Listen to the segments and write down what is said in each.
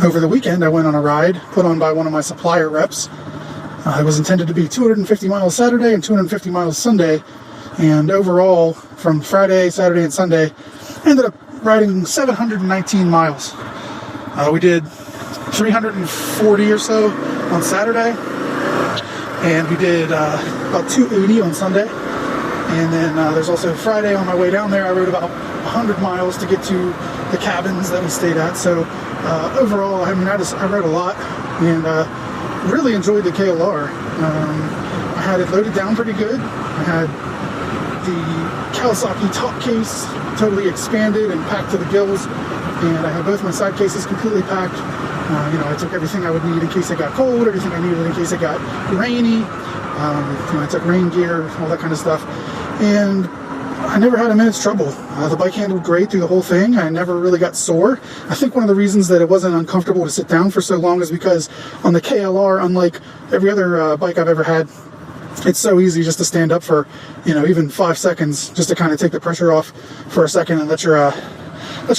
Over the weekend, I went on a ride put on by one of my supplier reps. It was intended to be 250 miles Saturday and 250 miles Sunday, and overall, from Friday, Saturday, and Sunday, I ended up riding 719 miles. We did 340 or so on Saturday, and we did about 280 on Sunday. And then there's also Friday on my way down there, I rode about 100 miles to get to the cabins that we stayed at. So overall, I mean, I rode a lot and really enjoyed the KLR. I had it loaded down pretty good. I had the Kawasaki top case totally expanded and packed to the gills, and I had both my side cases completely packed. I took everything I would need in case it got cold, everything I needed in case it got rainy. I took rain gear, all that kind of stuff, and I never had a minute's trouble. The bike handled great through the whole thing. I never really got sore. I think one of the reasons that it wasn't uncomfortable to sit down for so long is because on the KLR, unlike every other bike I've ever had, it's so easy just to stand up for, even 5 seconds, just to kind of take the pressure off for a second and let your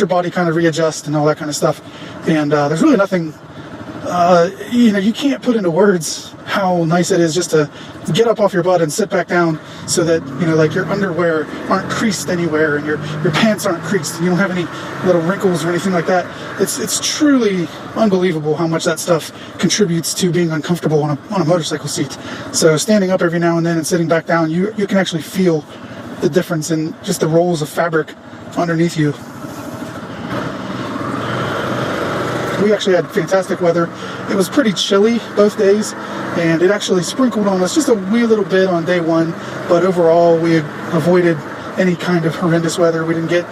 body kind of readjust and all that kind of stuff. And there's really nothing, you can't put into words how nice it is just to get up off your butt and sit back down, so that like your underwear aren't creased anywhere and your pants aren't creased and you don't have any little wrinkles or anything like that. It's truly unbelievable how much that stuff contributes to being uncomfortable on a motorcycle seat. So standing up every now and then and sitting back down, you can actually feel the difference in just the rolls of fabric underneath you. We actually had fantastic weather. It was pretty chilly both days, and it actually sprinkled on us just a wee little bit on day one, but overall we avoided any kind of horrendous weather. We didn't get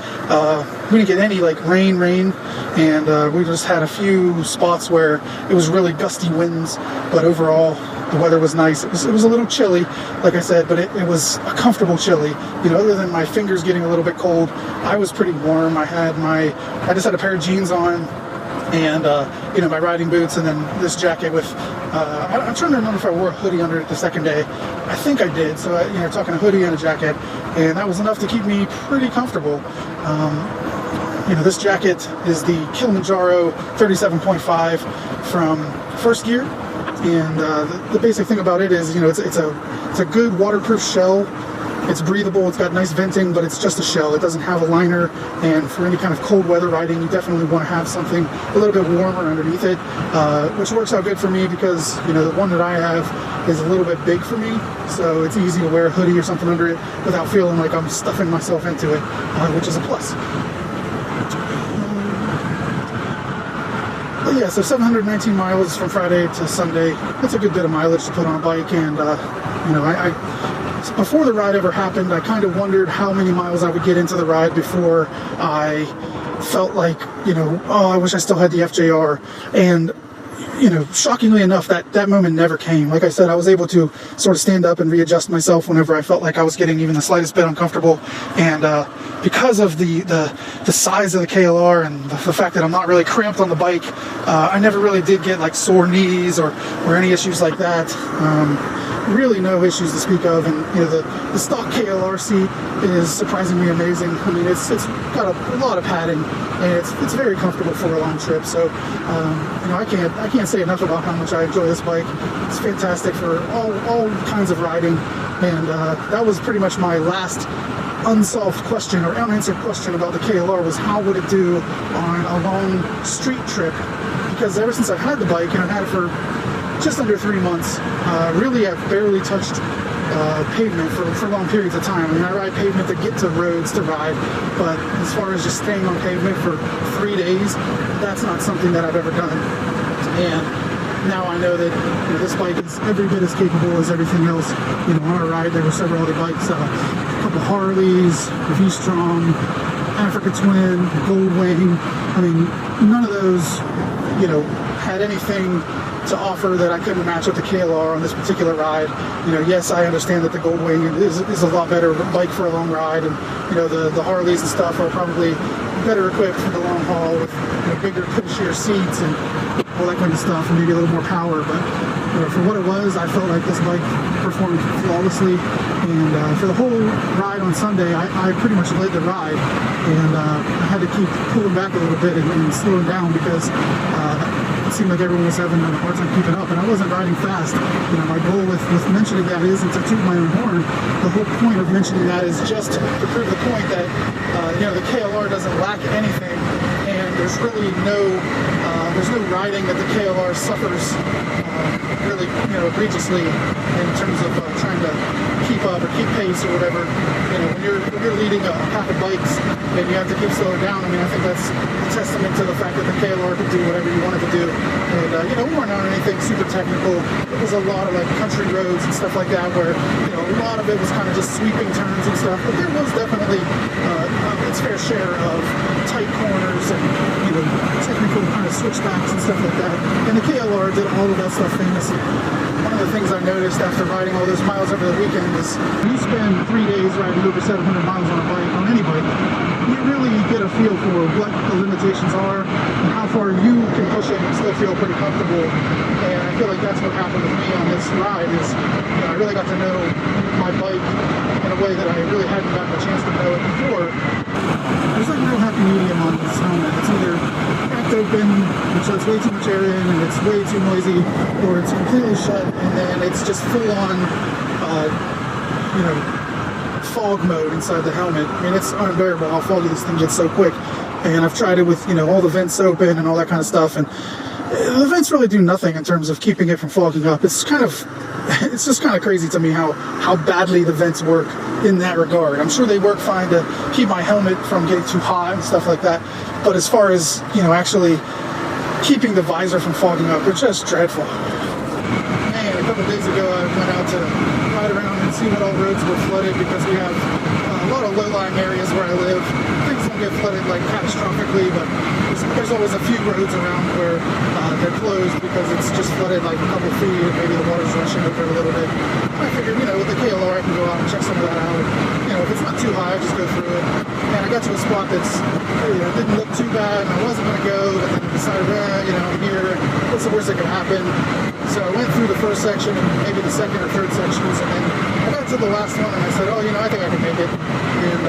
any like rain, and we just had a few spots where it was really gusty winds, but overall the weather was nice. It was a little chilly, like I said, but it was a comfortable chilly. Other than my fingers getting a little bit cold, I was pretty warm. I just had a pair of jeans on, and my riding boots, and then this jacket with I'm trying to remember if I wore a hoodie under it the second day. I think I did. So talking a hoodie and a jacket, and that was enough to keep me pretty comfortable. This jacket is the Kilimanjaro 37.5 from First Gear, and the basic thing about it is it's a good waterproof shell. It's breathable, it's got nice venting, but it's just a shell. It doesn't have a liner, and for any kind of cold weather riding, you definitely want to have something a little bit warmer underneath it, which works out good for me because, the one that I have is a little bit big for me, so it's easy to wear a hoodie or something under it without feeling like I'm stuffing myself into it, which is a plus. But yeah, so 719 miles from Friday to Sunday. That's a good bit of mileage to put on a bike, and, before the ride ever happened, I kind of wondered how many miles I would get into the ride before I felt like, I wish I still had the FJR. And, shockingly enough, that moment never came. Like I said, I was able to sort of stand up and readjust myself whenever I felt like I was getting even the slightest bit uncomfortable. And because of the size of the KLR and the fact that I'm not really cramped on the bike, I never really did get like sore knees or any issues like that. Really no issues to speak of, and the stock KLR seat is surprisingly amazing. I mean, it's got a lot of padding, and it's very comfortable for a long trip. So I can't say enough about how much I enjoy this bike. It's fantastic for all kinds of riding, and that was pretty much my last unsolved question or unanswered question about the KLR, was how would it do on a long street trip? Because ever since I've had the bike, and I've had it for just under 3 months, really I've barely touched pavement for long periods of time. I mean, I ride pavement to get to roads to ride, but as far as just staying on pavement for 3 days, that's not something that I've ever done. And now I know that this bike is every bit as capable as everything else. On our ride there were several other bikes, a couple Harleys, V-Strom, Africa Twin, Goldwing. I mean, none of those had anything to offer that I couldn't match with the KLR on this particular ride. Yes, I understand that the Goldwing is a lot better bike for a long ride, and the Harleys and stuff are probably better equipped for the long haul with bigger cushier seats and all that kind of stuff, and maybe a little more power. But for what it was, I felt like this bike performed flawlessly. And for the whole ride on Sunday, I pretty much led the ride, and I had to keep pulling back a little bit and slowing down because it seemed like everyone was having a hard time keeping up, and I wasn't riding fast. You know, my goal with mentioning that isn't to toot my own horn. The whole point of mentioning that is just to prove the point that you know, the KLR doesn't lack anything, and there's really no riding that the KLR suffers really, you know, egregiously in terms of trying to keep up or keep pace or whatever. You know, when you're leading a pack of bikes and you have to keep slowing down, I mean, I think that's a testament to the fact that the KLR can do whatever you want it to do. And you know, we weren't on anything super technical. It was a lot of like country roads and stuff like that where, you know, a lot of it was kind of just sweeping turns and stuff, but there was definitely its fair share of tight corners and, you know, technical kind of switchbacks and stuff like that. And the KLR did all of that stuff famously. One of the things I noticed after riding all those miles over the weekend is when you spend 3 days riding over 700 miles on a bike, on any bike, you really get a feel for what the limitations are and how far you can push it and still feel pretty comfortable. And I feel like that's what happened with me on this ride is, you know, I really got to know my bike in a way that I really hadn't gotten a chance to know it before. There's like no happy medium on this helmet. It's either cracked open, which lets way too much air in and it's way too noisy, or it's completely shut and then it's just full on, you know, fog mode inside the helmet. I mean, it's unbearable how foggy this thing gets so quick. And I've tried it with, you know, all the vents open and all that kind of stuff, and the vents really do nothing in terms of keeping it from fogging up. It's just kind of crazy to me how badly the vents work in that regard. I'm sure they work fine to keep my helmet from getting too hot and stuff like that, but as far as, you know, actually keeping the visor from fogging up, it's just dreadful. Man, a couple days ago I went out to ride around and see what all roads were flooded, because we have a lot of low-lying areas where I live. Things don't get flooded like catastrophically, but there's always a few roads around where they're closed because it's just flooded like a couple feet and maybe the water's rushing over a little bit. I figured, you know, with the KLR I can go out and check some of that out. You know, if it's not too high, I just go through it. And I got to a spot that's, you know, didn't look too bad and I wasn't going to go, but then I decided, you know, I'm here, what's the worst that could happen? So I went through the first section and maybe the second or third sections, and then I got to the last one and I said, oh, you know, I think I can make it. And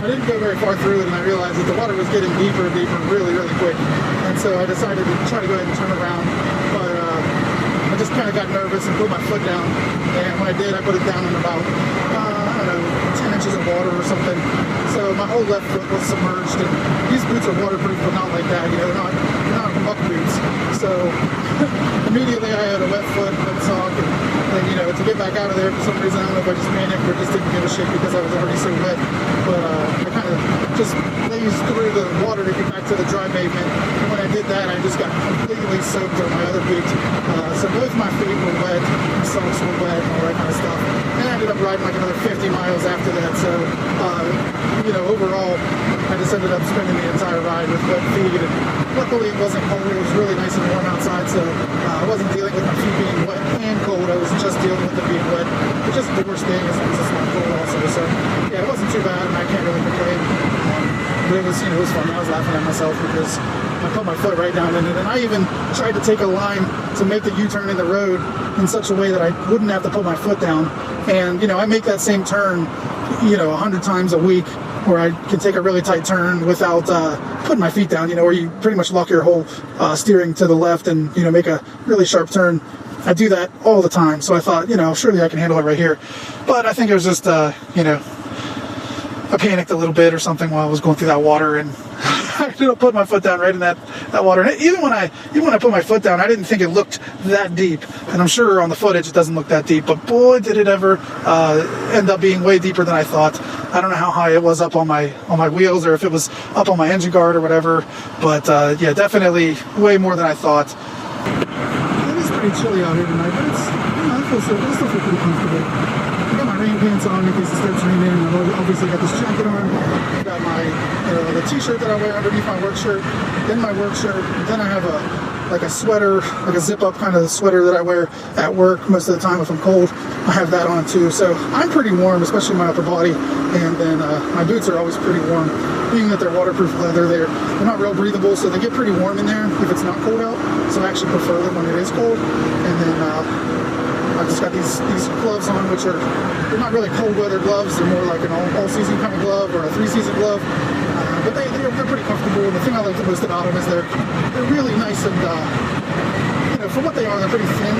I didn't go very far through it, and I realized that the water was getting deeper and deeper really, really quick. And so I decided to try to go ahead and turn around, but I just kind of got nervous and put my foot down. And when I did, I put it down in about, I don't know, 10 inches of water or something. So my whole left foot was submerged, and these boots are waterproof, but not like that, you know, they're not muck boots. So immediately I had a wet foot, wet sock, and you know, to get back out of there, for some reason, I don't know if I just panicked or just didn't give a shit because I was already so wet, but I kind of just lazed through the water to get back to the dry pavement. And when I did that, I just got completely soaked on my other boot. So both my feet were wet, my socks were wet, and all that kind of stuff. And I ended up riding like another 50 miles after that. So, you know, overall, I just ended up spending the entire ride with wet feet. And luckily, it wasn't cold. It was really nice and warm outside, so I wasn't dealing with my feet being wet and cold. I was just dealing with it being wet, which isn't the worst thing as long as it's not cold also. So, yeah, it wasn't too bad, and I can't really complain. But it was, you know, it was fun. I was laughing at myself because I put my foot right down in it, and I even tried to take a line to make the U-turn in the road in such a way that I wouldn't have to put my foot down. And, you know, I make that same turn, you know, 100 times a week, where I can take a really tight turn without putting my feet down, you know, where you pretty much lock your whole steering to the left and, you know, make a really sharp turn. I do that all the time, so I thought, you know, surely I can handle it right here. But I think it was just, you know, I panicked a little bit or something while I was going through that water, and I ended up putting my foot down right in that water. And even when I put my foot down, I didn't think it looked that deep. And I'm sure on the footage it doesn't look that deep, but boy, did it ever end up being way deeper than I thought. I don't know how high it was up on my wheels, or if it was up on my engine guard or whatever. But yeah, definitely way more than I thought. It is pretty chilly out here tonight, but it's, you know, I still feel pretty comfortable. I got my rain pants on in case it starts raining. I've obviously got this jacket on. I got my, you know, the t-shirt that I wear underneath my work shirt, then my work shirt, then I have a sweater, like a zip-up kind of sweater that I wear at work most of the time if I'm cold. I have that on too, so I'm pretty warm, especially my upper body. And then my boots are always pretty warm, being that they're waterproof leather. They're not real breathable, so they get pretty warm in there if it's not cold out. So I actually prefer them when it is cold. And then I I just got these gloves on, which they're not really cold weather gloves. They're more like an all-season kind of glove or a 3-season glove. But they're pretty comfortable. And the thing I like the most about them is they're really nice and, for what they are, they're pretty thin.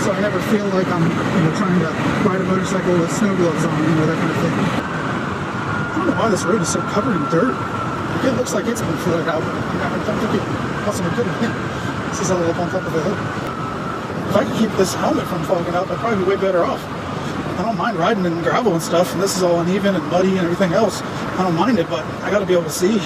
So I never feel like I'm, trying to ride a motorcycle with snow gloves on, that kind of thing. I don't know why this road is so covered in dirt. It looks like it's been flooded out. I don't think it possibly could have been. This is all up on top of the hill. If I could keep this helmet from fogging up, I'd probably be way better off. I don't mind riding in gravel and stuff, and this is all uneven and muddy and everything else. I don't mind it, but I gotta be able to see.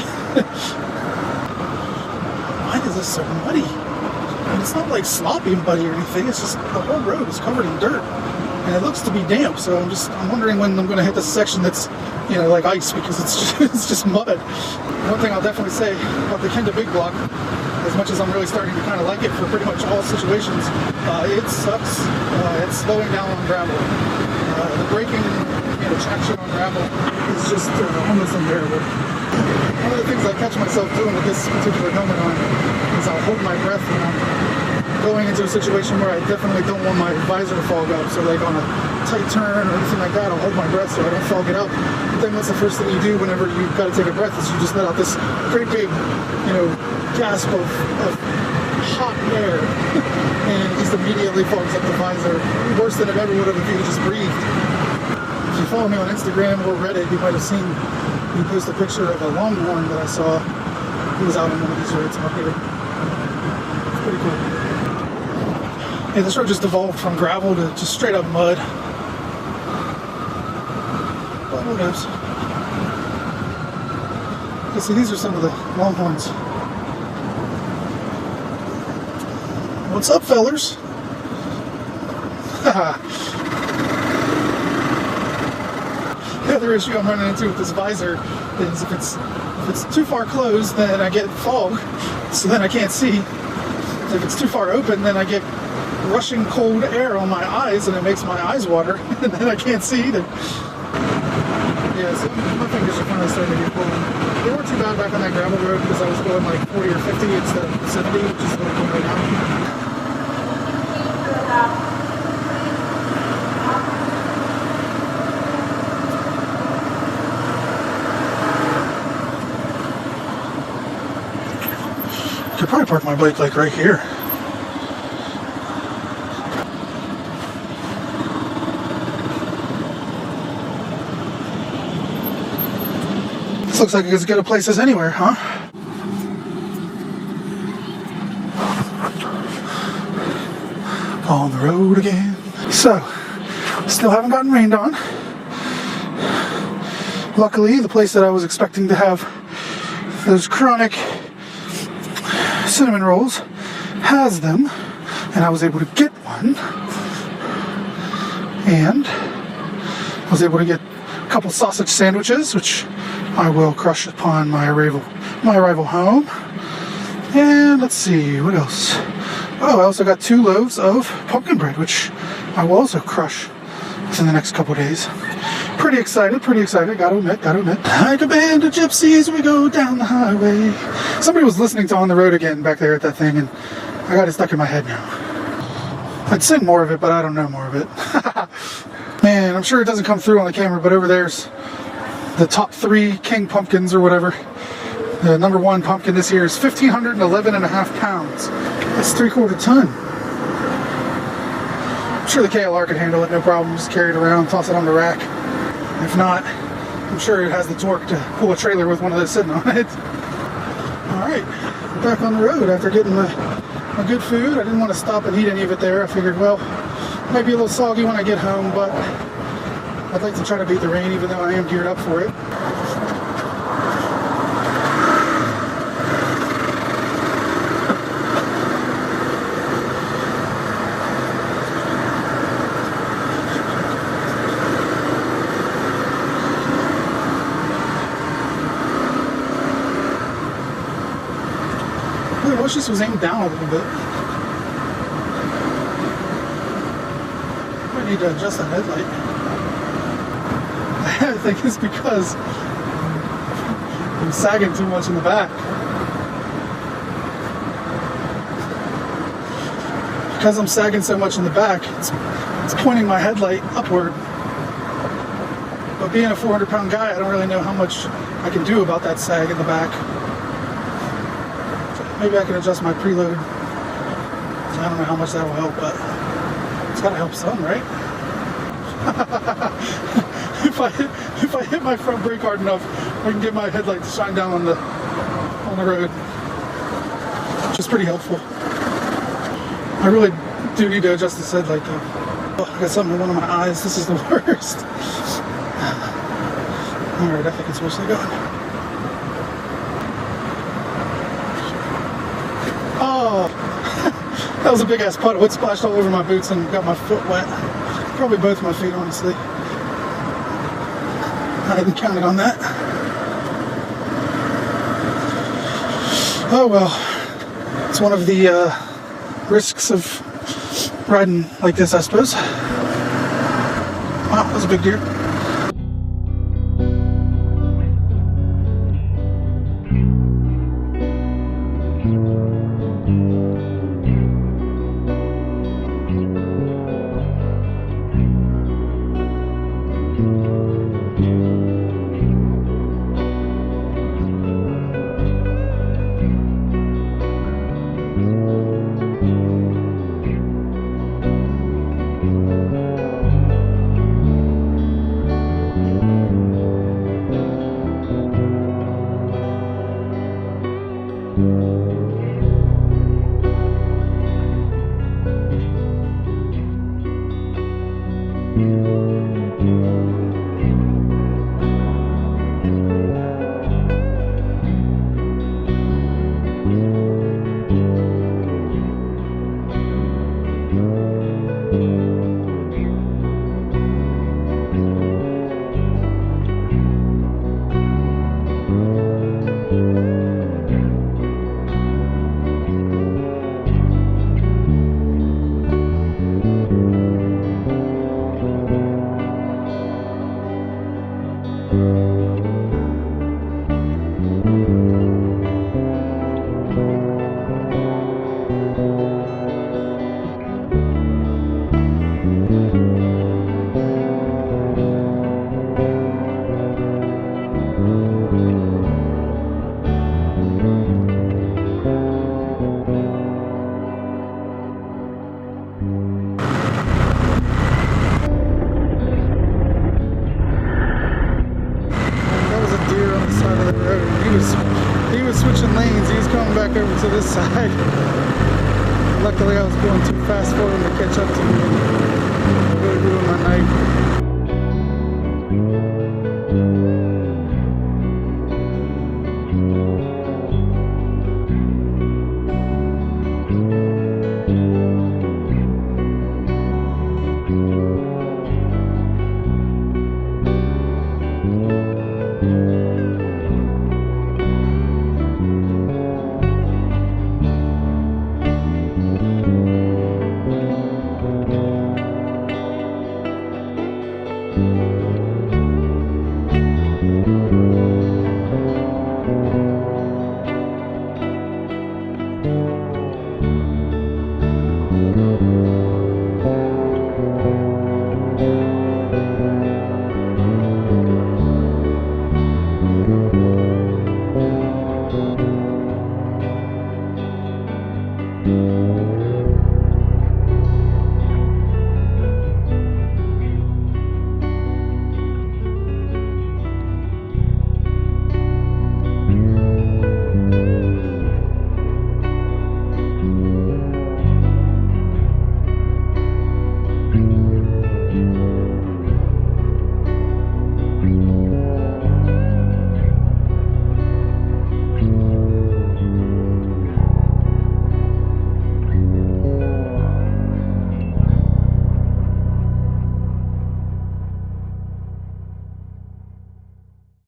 Why is this so muddy? And it's not like sloppy and muddy or anything, it's just the whole road is covered in dirt. And it looks to be damp, so I'm wondering when I'm gonna hit this section that's, like ice, because it's just mud. One thing I'll definitely say about the Kenda Big Block, as much as I'm really starting to kind of like it for pretty much all situations, it sucks. It's slowing down on gravel. The braking, traction on gravel is just almost unbearable. One of the things I catch myself doing with this particular helmet on is I'll hold my breath when I'm going into a situation where I definitely don't want my visor to fog up. So like on a tight turn or anything like that, I'll hold my breath so I don't fog it up. But then what's the first thing you do whenever you've got to take a breath is you just let out this great big, gasp of hot air and it just immediately fogs up the visor. Worse than it ever would have if you just breathed. If you follow me on Instagram or Reddit, you might have seen me post a picture of a longhorn that I saw. He was out on one of these roads out here. It's pretty cool. Yeah, this road just evolved from gravel to just straight up mud. But who knows? You see, these are some of the longhorns. What's up, fellers? The other issue I'm running into with this visor is if it's too far closed, then I get fog, so then I can't see. If it's too far open, then I get rushing cold air on my eyes, and it makes my eyes water, and then I can't see either. Yeah, so my fingers are finally starting to get cold. They weren't too bad back on that gravel road because I was going like 40 or 50 instead of 70, which is what I'm doing right now. I could probably park my bike like right here. This looks like as good a place as anywhere, huh? On the road again. So, still haven't gotten rained on. Luckily, the place that I was expecting to have those chronic cinnamon rolls has them, and I was able to get one, and I was able to get a couple sausage sandwiches, which I will crush upon my arrival home. And let's see, what else? Oh, I also got 2 loaves of pumpkin bread, which I will also crush within the next couple days. Pretty excited, gotta admit. Like a band of gypsies, we go down the highway. Somebody was listening to On the Road Again back there at that thing, and I got it stuck in my head now. I'd sing more of it, but I don't know more of it. Man, I'm sure it doesn't come through on the camera, but over there's the top 3 king pumpkins or whatever. The number 1 pumpkin this year is 1,511.5 pounds. That's 3/4 ton. I'm sure the KLR could handle it, no problem. Just carry it around, toss it on the rack. If not, I'm sure it has the torque to pull a trailer with one of those sitting on it. Alright, we're back on the road after getting my good food. I didn't want to stop and eat any of it there. I figured, well, it might be a little soggy when I get home, but I'd like to try to beat the rain even though I am geared up for it. I wish this was aimed down a little bit. I need to adjust the headlight. I think it's because I'm sagging too much in the back. Because I'm sagging so much in the back, it's it's pointing my headlight upward. But being a 400-pound guy, I don't really know how much I can do about that sag in the back. Maybe I can adjust my preload. I don't know how much that will help, but it's got to help some, right? If I hit my front brake hard enough, I can get my headlight to shine down on the road, which is pretty helpful. I really do need to adjust this headlight though. Oh, I got something in one of my eyes. This is the worst. Alright, I think it's mostly gone. Oh, that was a big ass puddle. It splashed all over my boots and got my foot wet. Probably both my feet, honestly. I hadn't counted on that. Oh well, it's one of the risks of riding like this, I suppose. Wow, that was a big deer. He was switching lanes. He was coming back over to this side. Luckily, I was going too fast for him to catch up to me and really ruin my night.